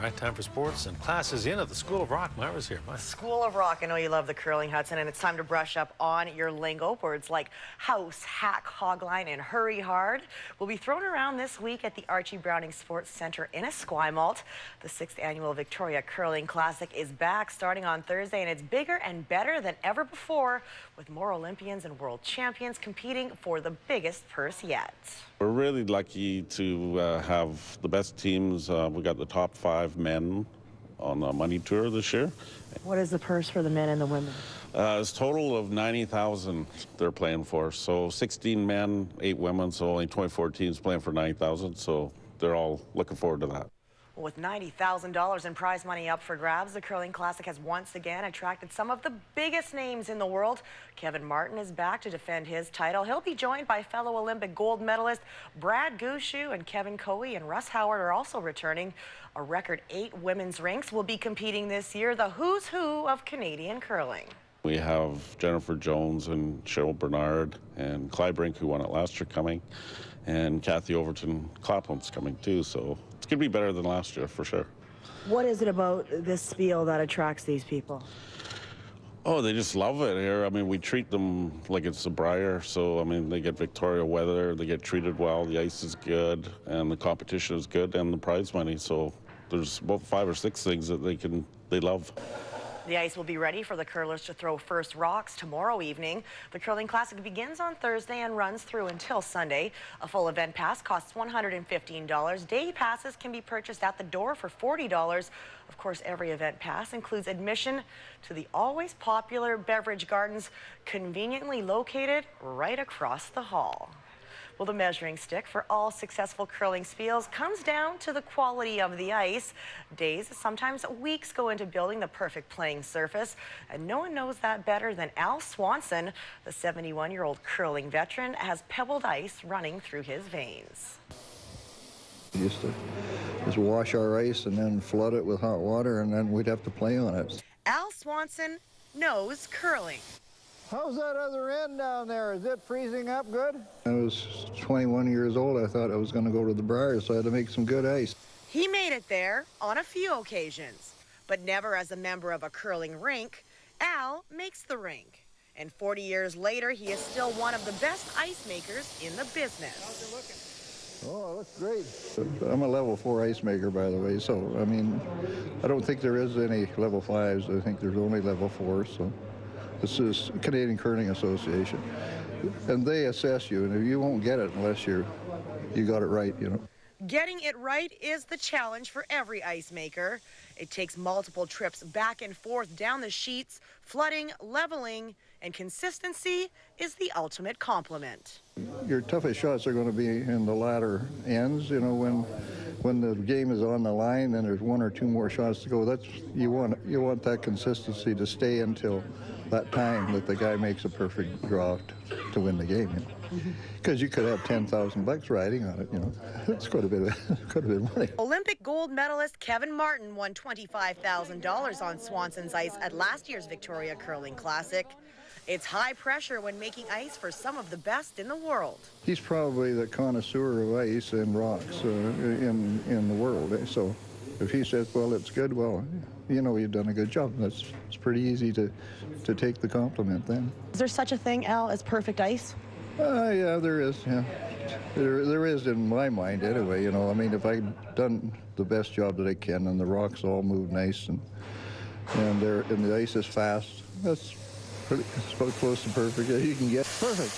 right, time for sports and classes in at the School of Rock. Myra's here. Myra. School of Rock. I know you love the curling, Hudson, and it's time to brush up on your lingo. Words like house, hack, hogline, and hurry hard will be thrown around this week at the Archie Browning Sports Centre in Esquimalt. The 6th annual Victoria Curling Classic is back starting on Thursday, and it's bigger and better than ever before, with more Olympians and world champions competing for the biggest purse yet. We're really lucky to have the best teams. We got the top 5 men on the money tour this year. What is the purse for the men and the women? It's a total of 90,000 they're playing for. So 16 men, 8 women, so only 24 teams playing for 90,000. So they're all looking forward to that. With $90,000 in prize money up for grabs, the Curling Classic has once again attracted some of the biggest names in the world. Kevin Martin is back to defend his title. He'll be joined by fellow Olympic gold medalist Brad Gushue, and Kevin Cowie and Russ Howard are also returning. A record 8 women's rinks will be competing this year, the who's who of Canadian curling. We have Jennifer Jones and Cheryl Bernard and Clyde Brink, who won it last year, coming, and Kathy Overton Clapham's coming too. So it's going to be better than last year for sure. What is it about this spiel that attracts these people? Oh, they just love it here. I mean, we treat them like it's a Briar. So, I mean, they get Victoria weather, they get treated well, the ice is good, and the competition is good, and the prize money. So there's about 5 or 6 things that they love. The ice will be ready for the curlers to throw first rocks tomorrow evening. The Curling Classic begins on Thursday and runs through until Sunday. A full event pass costs $115. Day passes can be purchased at the door for $40. Of course, every event pass includes admission to the always popular beverage gardens, conveniently located right across the hall. Well, the measuring stick for all successful curling spiels comes down to the quality of the ice. Days, sometimes weeks, go into building the perfect playing surface, and no one knows that better than Al Swanson. The 71-year-old curling veteran has pebbled ice running through his veins. We used to just wash our ice and then flood it with hot water, and then we'd have to play on it. Al Swanson knows curling. How's that other end down there? Is it freezing up good? I was 21 years old. I thought I was going to go to the Briars, so I had to make some good ice. He made it there on a few occasions, but never as a member of a curling rink. Al makes the rink, and 40 years later, he is still one of the best ice makers in the business. How's it looking? Oh, it looks great. I'm a level 4 ice maker, by the way, so, I mean, I don't think there is any level 5s. I think there's only level 4s, so. This is Canadian Curling Association, and they assess you, and you won't get it unless you got it right, you know. Getting it right is the challenge for every ice maker. It takes multiple trips back and forth down the sheets, flooding, leveling, and consistency is the ultimate compliment. Your toughest shots are going to be in the latter ends, you know, when the game is on the line and there's 1 or 2 more shots to go. That's you want that consistency to stay until that time that the guy makes a perfect draw to win the game, you know. Because you could have $10,000 riding on it, you know. It's quite a bit of money. Olympic gold medalist Kevin Martin won $25,000 on Swanson's ice at last year's Victoria Curling Classic. It's high pressure when making ice for some of the best in the world. He's probably the connoisseur of ice and rocks in the world. So if he says, well, it's good, well, you know, you've done a good job. It's pretty easy to take the compliment then. Is there such a thing, Al, as perfect ice? Yeah, there is, yeah. There is in my mind anyway, you know. I mean, if I've done the best job that I can and the rocks all move nice and the ice is fast, that's about close to perfect. You can get perfect.